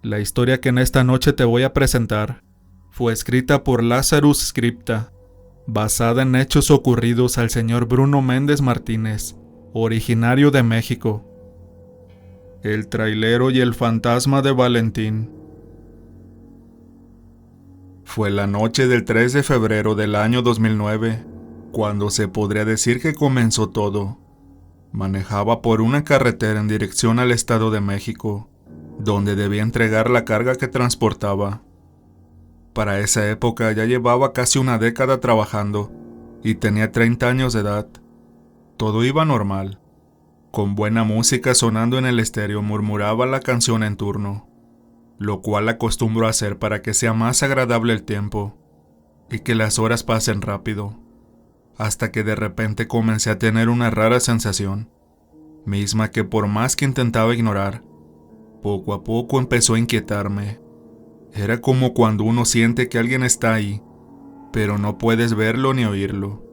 La historia que en esta noche te voy a presentar fue escrita por Lazarus Scripta, basada en hechos ocurridos al señor Bruno Méndez Martínez, originario de México. El trailero y el fantasma de Valentín. Fue la noche del 3 de febrero del año 2009, cuando se podría decir que comenzó todo. Manejaba por una carretera en dirección al Estado de México, donde debía entregar la carga que transportaba. Para esa época ya llevaba casi una década trabajando y tenía 30 años de edad. Todo iba normal. Con buena música sonando en el estéreo murmuraba la canción en turno, lo cual acostumbro a hacer para que sea más agradable el tiempo y que las horas pasen rápido, hasta que de repente comencé a tener una rara sensación, misma que por más que intentaba ignorar, poco a poco empezó a inquietarme. Era como cuando uno siente que alguien está ahí, pero no puedes verlo ni oírlo,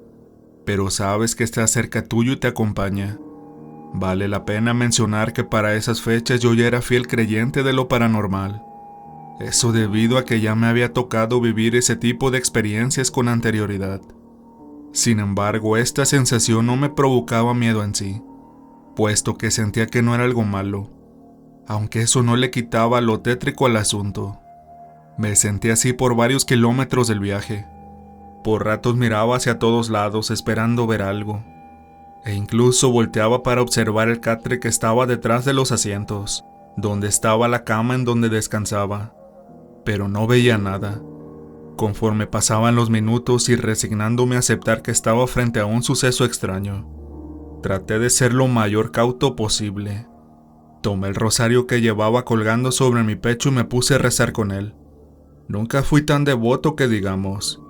pero sabes que está cerca tuyo y te acompaña. Vale la pena mencionar que para esas fechas yo ya era fiel creyente de lo paranormal. Eso debido a que ya me había tocado vivir ese tipo de experiencias con anterioridad. Sin embargo, esta sensación no me provocaba miedo en sí, puesto que sentía que no era algo malo, aunque eso no le quitaba lo tétrico al asunto. Me sentí así por varios kilómetros del viaje. Por ratos miraba hacia todos lados esperando ver algo, e incluso volteaba para observar el catre que estaba detrás de los asientos, donde estaba la cama en donde descansaba, pero no veía nada. Conforme pasaban los minutos y resignándome a aceptar que estaba frente a un suceso extraño, traté de ser lo mayor cauto posible. Tomé el rosario que llevaba colgando sobre mi pecho y me puse a rezar con él. Nunca fui tan devoto que digamos,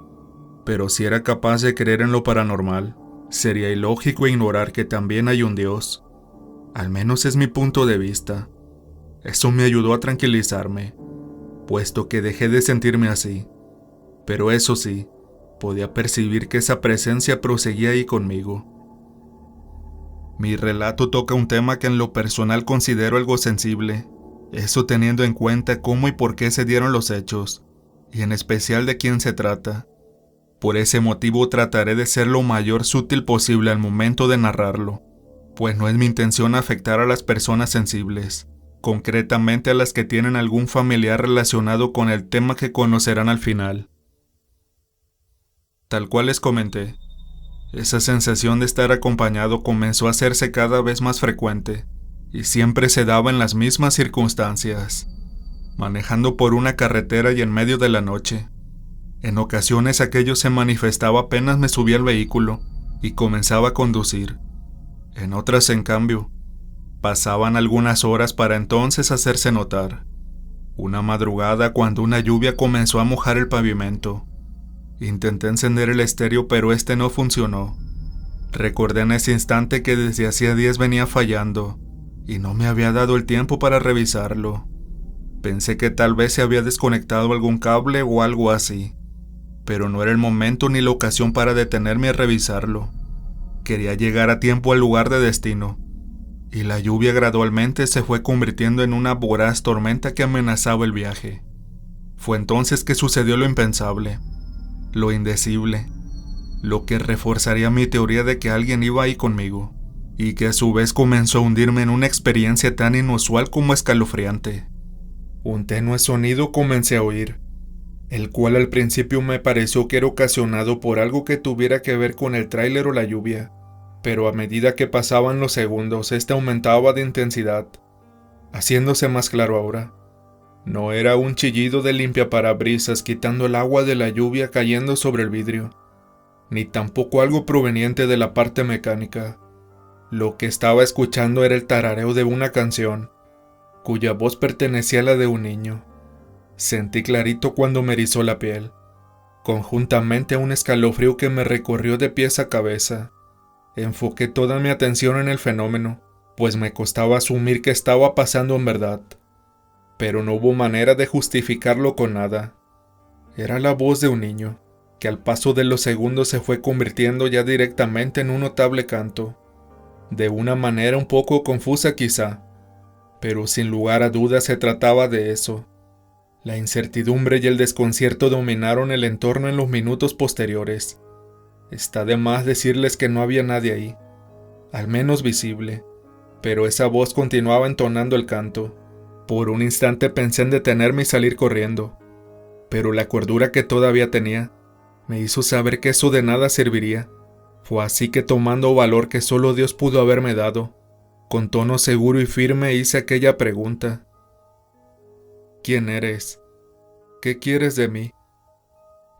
pero si era capaz de creer en lo paranormal, sería ilógico ignorar que también hay un Dios. Al menos es mi punto de vista. Eso me ayudó a tranquilizarme, puesto que dejé de sentirme así. Pero eso sí, podía percibir que esa presencia proseguía ahí conmigo. Mi relato toca un tema que en lo personal considero algo sensible, eso teniendo en cuenta cómo y por qué se dieron los hechos, y en especial de quién se trata. Por ese motivo trataré de ser lo mayor sutil posible al momento de narrarlo, pues no es mi intención afectar a las personas sensibles, concretamente a las que tienen algún familiar relacionado con el tema que conocerán al final. Tal cual les comenté, esa sensación de estar acompañado comenzó a hacerse cada vez más frecuente, y siempre se daba en las mismas circunstancias, manejando por una carretera y en medio de la noche. En ocasiones aquello se manifestaba apenas me subía al vehículo y comenzaba a conducir. En otras, en cambio, pasaban algunas horas para entonces hacerse notar. Una madrugada, cuando una lluvia comenzó a mojar el pavimento, intenté encender el estéreo, pero este no funcionó. Recordé en ese instante que desde hacía días venía fallando y no me había dado el tiempo para revisarlo. Pensé que tal vez se había desconectado algún cable o algo así, pero no era el momento ni la ocasión para detenerme a revisarlo. Quería llegar a tiempo al lugar de destino, y la lluvia gradualmente se fue convirtiendo en una voraz tormenta que amenazaba el viaje. Fue entonces que sucedió lo impensable, lo indecible, lo que reforzaría mi teoría de que alguien iba ahí conmigo, y que a su vez comenzó a hundirme en una experiencia tan inusual como escalofriante. Un tenue sonido comencé a oír, el cual al principio me pareció que era ocasionado por algo que tuviera que ver con el tráiler o la lluvia, pero a medida que pasaban los segundos, este aumentaba de intensidad, haciéndose más claro ahora. No era un chillido de limpiaparabrisas quitando el agua de la lluvia cayendo sobre el vidrio, ni tampoco algo proveniente de la parte mecánica. Lo que estaba escuchando era el tarareo de una canción, cuya voz pertenecía a la de un niño. Sentí clarito cuando me erizó la piel, conjuntamente a un escalofrío que me recorrió de pies a cabeza. Enfoqué toda mi atención en el fenómeno, pues me costaba asumir que estaba pasando en verdad, pero no hubo manera de justificarlo con nada. Era la voz de un niño, que al paso de los segundos se fue convirtiendo ya directamente en un notable canto, de una manera un poco confusa quizá, pero sin lugar a dudas se trataba de eso, La incertidumbre y el desconcierto dominaron el entorno en los minutos posteriores. Está de más decirles que no había nadie ahí, al menos visible, pero esa voz continuaba entonando el canto. Por un instante pensé en detenerme y salir corriendo, pero la cordura que todavía tenía me hizo saber que eso de nada serviría. Fue así que, tomando valor que solo Dios pudo haberme dado, con tono seguro y firme hice aquella pregunta: ¿quién eres? ¿Qué quieres de mí?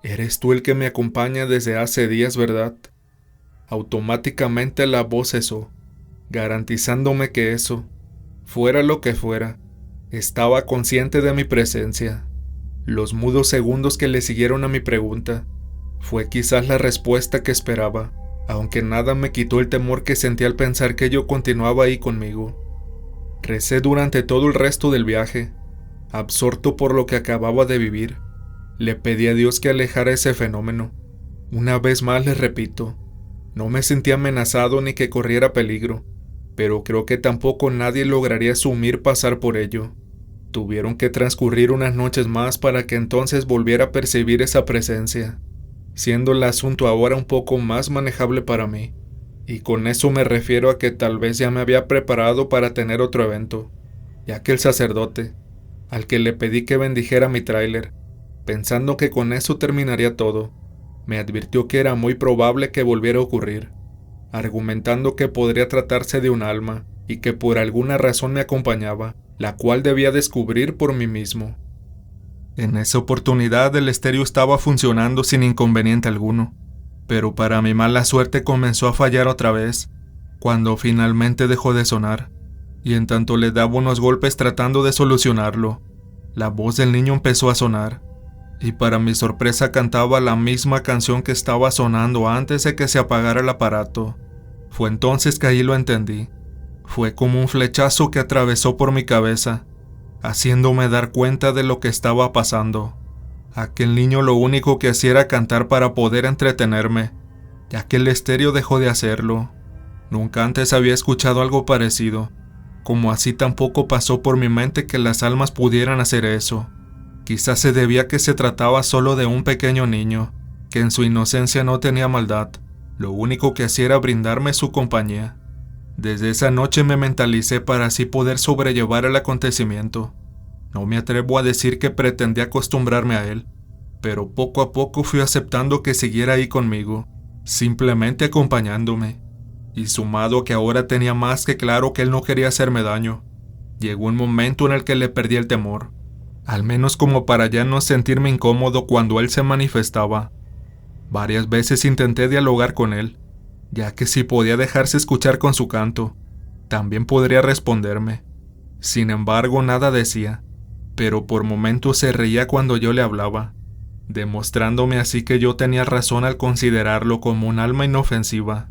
Eres tú el que me acompaña desde hace días, ¿verdad? Automáticamente la voz cesó, garantizándome que eso, fuera lo que fuera, estaba consciente de mi presencia. Los mudos segundos que le siguieron a mi pregunta fue quizás la respuesta que esperaba, aunque nada me quitó el temor que sentí al pensar que yo continuaba ahí conmigo. Recé durante todo el resto del viaje, absorto por lo que acababa de vivir. Le pedí a Dios que alejara ese fenómeno. Una vez más les repito, no me sentí amenazado ni que corriera peligro, pero creo que tampoco nadie lograría asumir pasar por ello. Tuvieron que transcurrir unas noches más para que entonces volviera a percibir esa presencia, siendo el asunto ahora un poco más manejable para mí. Y con eso me refiero a que tal vez ya me había preparado para tener otro evento, ya que el sacerdote, al que le pedí que bendijera mi tráiler, pensando que con eso terminaría todo, me advirtió que era muy probable que volviera a ocurrir, argumentando que podría tratarse de un alma y que por alguna razón me acompañaba, la cual debía descubrir por mí mismo. En esa oportunidad el estéreo estaba funcionando sin inconveniente alguno, pero para mi mala suerte comenzó a fallar otra vez, cuando finalmente dejó de sonar, y en tanto le daba unos golpes tratando de solucionarlo, la voz del niño empezó a sonar, y para mi sorpresa cantaba la misma canción que estaba sonando antes de que se apagara el aparato. Fue entonces que ahí lo entendí. Fue como un flechazo que atravesó por mi cabeza, haciéndome dar cuenta de lo que estaba pasando. Aquel niño lo único que hacía era cantar para poder entretenerme, ya que el estéreo dejó de hacerlo. Nunca antes había escuchado algo parecido, como así tampoco pasó por mi mente que las almas pudieran hacer eso. Quizás se debía a que se trataba solo de un pequeño niño, que en su inocencia no tenía maldad. Lo único que hacía era brindarme su compañía. Desde esa noche me mentalicé para así poder sobrellevar el acontecimiento. No me atrevo a decir que pretendí acostumbrarme a él, pero poco a poco fui aceptando que siguiera ahí conmigo, simplemente acompañándome. Y sumado a que ahora tenía más que claro que él no quería hacerme daño, llegó un momento en el que le perdí el temor, al menos como para ya no sentirme incómodo cuando él se manifestaba. Varias veces intenté dialogar con él, ya que si podía dejarse escuchar con su canto, también podría responderme. Sin embargo, nada decía, pero por momentos se reía cuando yo le hablaba, demostrándome así que yo tenía razón al considerarlo como un alma inofensiva.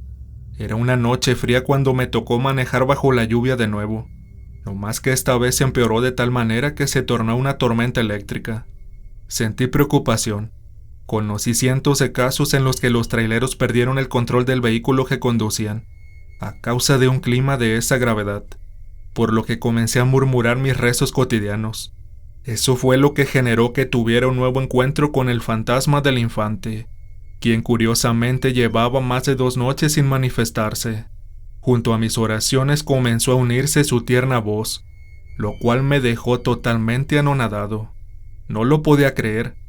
Era una noche fría cuando me tocó manejar bajo la lluvia de nuevo, no más que esta vez se empeoró de tal manera que se tornó una tormenta eléctrica. Sentí preocupación. Conocí cientos de casos en los que los traileros perdieron el control del vehículo que conducían, a causa de un clima de esa gravedad, por lo que comencé a murmurar mis rezos cotidianos. Eso fue lo que generó que tuviera un nuevo encuentro con el fantasma del infante, quien curiosamente llevaba más de 2 noches sin manifestarse. Junto a mis oraciones comenzó a unirse su tierna voz, lo cual me dejó totalmente anonadado. No lo podía creer.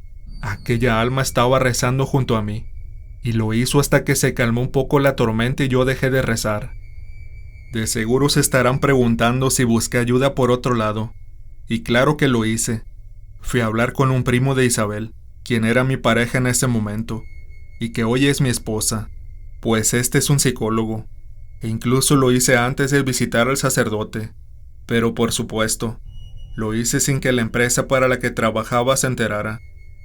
Aquella alma estaba rezando junto a mí, y lo hizo hasta que se calmó un poco la tormenta y yo dejé de rezar. De seguro se estarán preguntando si busqué ayuda por otro lado, y claro que lo hice. Fui a hablar con un primo de Isabel, quien era mi pareja en ese momento, y que hoy es mi esposa, pues este es un psicólogo, e incluso lo hice antes de visitar al sacerdote, pero por supuesto, lo hice sin que la empresa para la que trabajaba se enterara,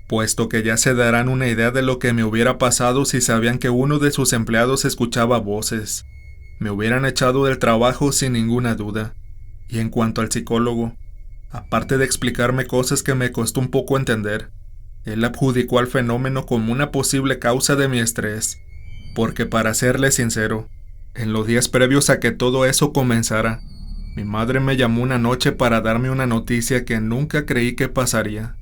puesto que ya se darán una idea de lo que me hubiera pasado si sabían que uno de sus empleados escuchaba voces. Me hubieran echado del trabajo sin ninguna duda. Y en cuanto al psicólogo, aparte de explicarme cosas que me costó un poco entender, él adjudicó al fenómeno como una posible causa de mi estrés, porque para serle sincero, en los días previos a que todo eso comenzara, mi madre me llamó una noche para darme una noticia que nunca creí que pasaría.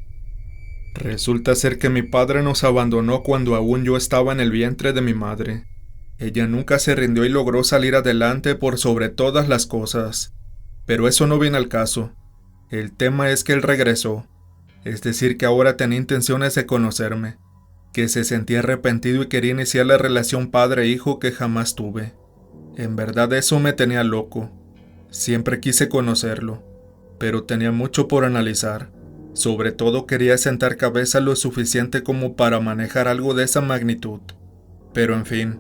Resulta ser que mi padre nos abandonó cuando aún yo estaba en el vientre de mi madre. Ella nunca se rindió y logró salir adelante por sobre todas las cosas. Pero eso no viene al caso. El tema es que él regresó. Es decir, que ahora tenía intenciones de conocerme, que se sentía arrepentido y quería iniciar la relación padre-hijo que jamás tuve. En verdad eso me tenía loco. Siempre quise conocerlo, pero tenía mucho por analizar. Sobre todo quería sentar cabeza lo suficiente como para manejar algo de esa magnitud. Pero en fin,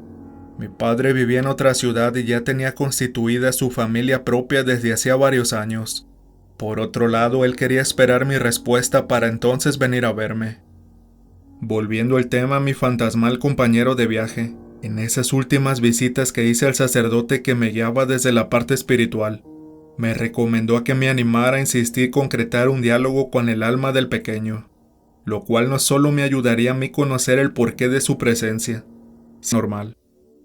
mi padre vivía en otra ciudad y ya tenía constituida su familia propia desde hacía varios años. Por otro lado, él quería esperar mi respuesta para entonces venir a verme. Volviendo al tema, mi fantasmal compañero de viaje, en esas últimas visitas que hice al sacerdote que me guiaba desde la parte espiritual, me recomendó a que me animara a insistir y concretar un diálogo con el alma del pequeño, lo cual no solo me ayudaría a mí conocer el porqué de su presencia, sino normal.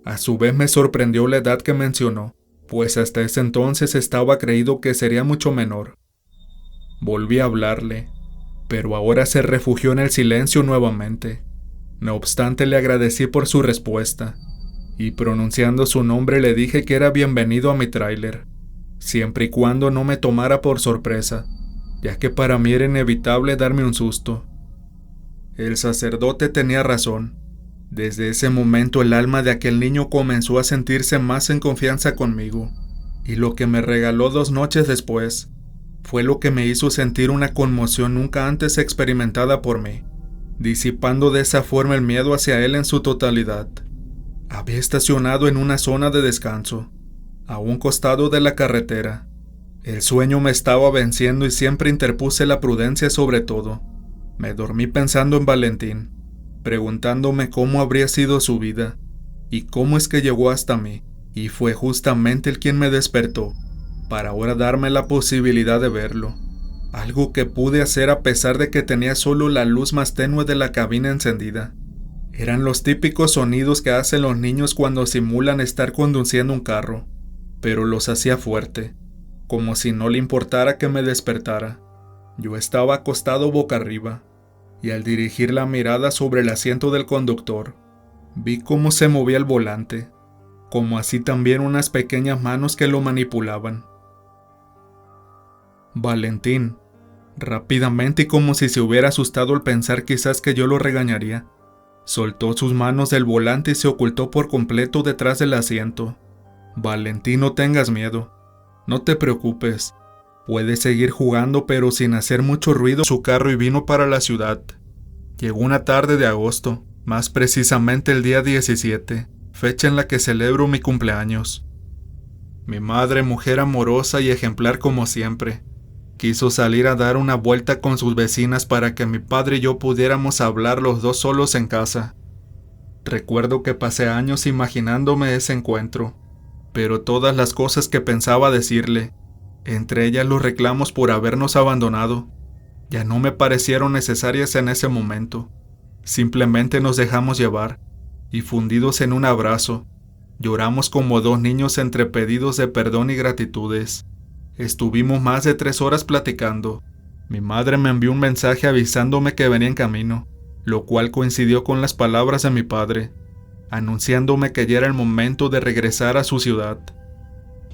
A su vez me sorprendió la edad que mencionó, pues hasta ese entonces estaba creído que sería mucho menor. Volví a hablarle, pero ahora se refugió en el silencio nuevamente. No obstante, le agradecí por su respuesta, y pronunciando su nombre le dije que era bienvenido a mi tráiler, siempre y cuando no me tomara por sorpresa, ya que para mí era inevitable darme un susto. El sacerdote tenía razón. Desde ese momento el alma de aquel niño comenzó a sentirse más en confianza conmigo, y lo que me regaló 2 noches después fue lo que me hizo sentir una conmoción nunca antes experimentada por mí, disipando de esa forma el miedo hacia él en su totalidad. Había estacionado en una zona de descanso, a un costado de la carretera. El sueño me estaba venciendo y siempre interpuse la prudencia sobre todo. Me dormí pensando en Valentín, preguntándome cómo habría sido su vida y cómo es que llegó hasta mí, y fue justamente él quien me despertó, para ahora darme la posibilidad de verlo, algo que pude hacer a pesar de que tenía solo la luz más tenue de la cabina encendida. Eran los típicos sonidos que hacen los niños cuando simulan estar conduciendo un carro, pero los hacía fuerte, como si no le importara que me despertara. Yo estaba acostado boca arriba, y al dirigir la mirada sobre el asiento del conductor, vi cómo se movía el volante, como así también unas pequeñas manos que lo manipulaban. Valentín, rápidamente y como si se hubiera asustado al pensar quizás que yo lo regañaría, soltó sus manos del volante y se ocultó por completo detrás del asiento. Valentín, no tengas miedo, no te preocupes. Puede seguir jugando pero sin hacer mucho ruido su carro y vino para la ciudad. Llegó una tarde de agosto, más precisamente el día 17, fecha en la que celebro mi cumpleaños. Mi madre, mujer amorosa y ejemplar como siempre, quiso salir a dar una vuelta con sus vecinas para que mi padre y yo pudiéramos hablar los dos solos en casa. Recuerdo que pasé años imaginándome ese encuentro, pero todas las cosas que pensaba decirle, entre ellas los reclamos por habernos abandonado, ya no me parecieron necesarias en ese momento. Simplemente nos dejamos llevar, y fundidos en un abrazo, lloramos como 2 niños entre pedidos de perdón y gratitudes. Estuvimos más de 3 horas platicando. Mi madre me envió un mensaje avisándome que venía en camino, lo cual coincidió con las palabras de mi padre, anunciándome que ya era el momento de regresar a su ciudad.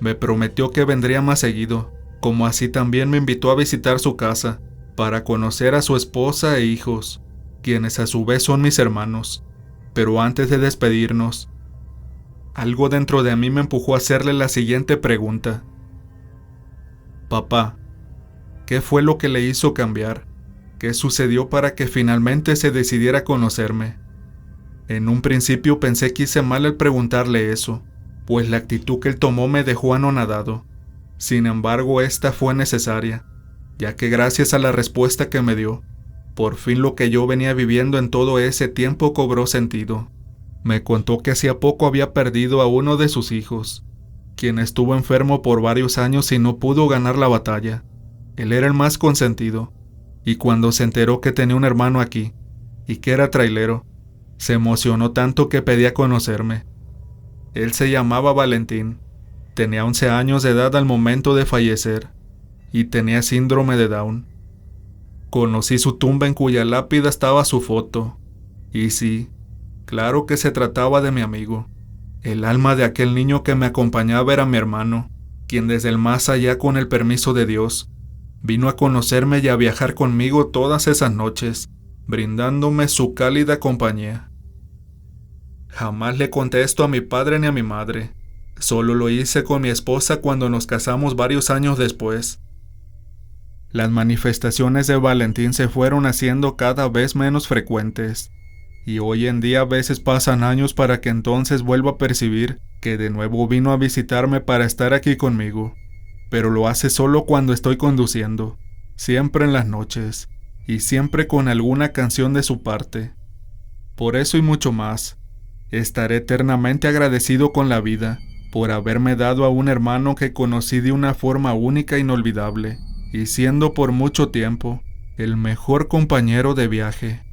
Me prometió que vendría más seguido, como así también me invitó a visitar su casa, para conocer a su esposa e hijos, quienes a su vez son mis hermanos. Pero antes de despedirnos, algo dentro de mí me empujó a hacerle la siguiente pregunta. Papá, ¿qué fue lo que le hizo cambiar? ¿Qué sucedió para que finalmente se decidiera a conocerme? En un principio pensé que hice mal al preguntarle eso, pues la actitud que él tomó me dejó anonadado. Sin embargo, esta fue necesaria, ya que gracias a la respuesta que me dio, por fin lo que yo venía viviendo en todo ese tiempo cobró sentido. Me contó que hacía poco había perdido a uno de sus hijos, quien estuvo enfermo por varios años y no pudo ganar la batalla. Él era el más consentido, y cuando se enteró que tenía un hermano aquí, y que era trailero, se emocionó tanto que pedía conocerme. Él se llamaba Valentín, tenía 11 años de edad al momento de fallecer, y tenía síndrome de Down. Conocí su tumba en cuya lápida estaba su foto. Y sí, claro que se trataba de mi amigo. El alma de aquel niño que me acompañaba era mi hermano, quien desde el más allá, con el permiso de Dios, vino a conocerme y a viajar conmigo todas esas noches, brindándome su cálida compañía. Jamás le conté esto a mi padre ni a mi madre. Solo lo hice con mi esposa cuando nos casamos varios años después. Las manifestaciones de Valentín se fueron haciendo cada vez menos frecuentes, y hoy en día a veces pasan años para que entonces vuelva a percibir que de nuevo vino a visitarme para estar aquí conmigo, pero lo hace solo cuando estoy conduciendo, siempre en las noches, y siempre con alguna canción de su parte. Por eso y mucho más, estaré eternamente agradecido con la vida por haberme dado a un hermano que conocí de una forma única e inolvidable, y siendo por mucho tiempo el mejor compañero de viaje.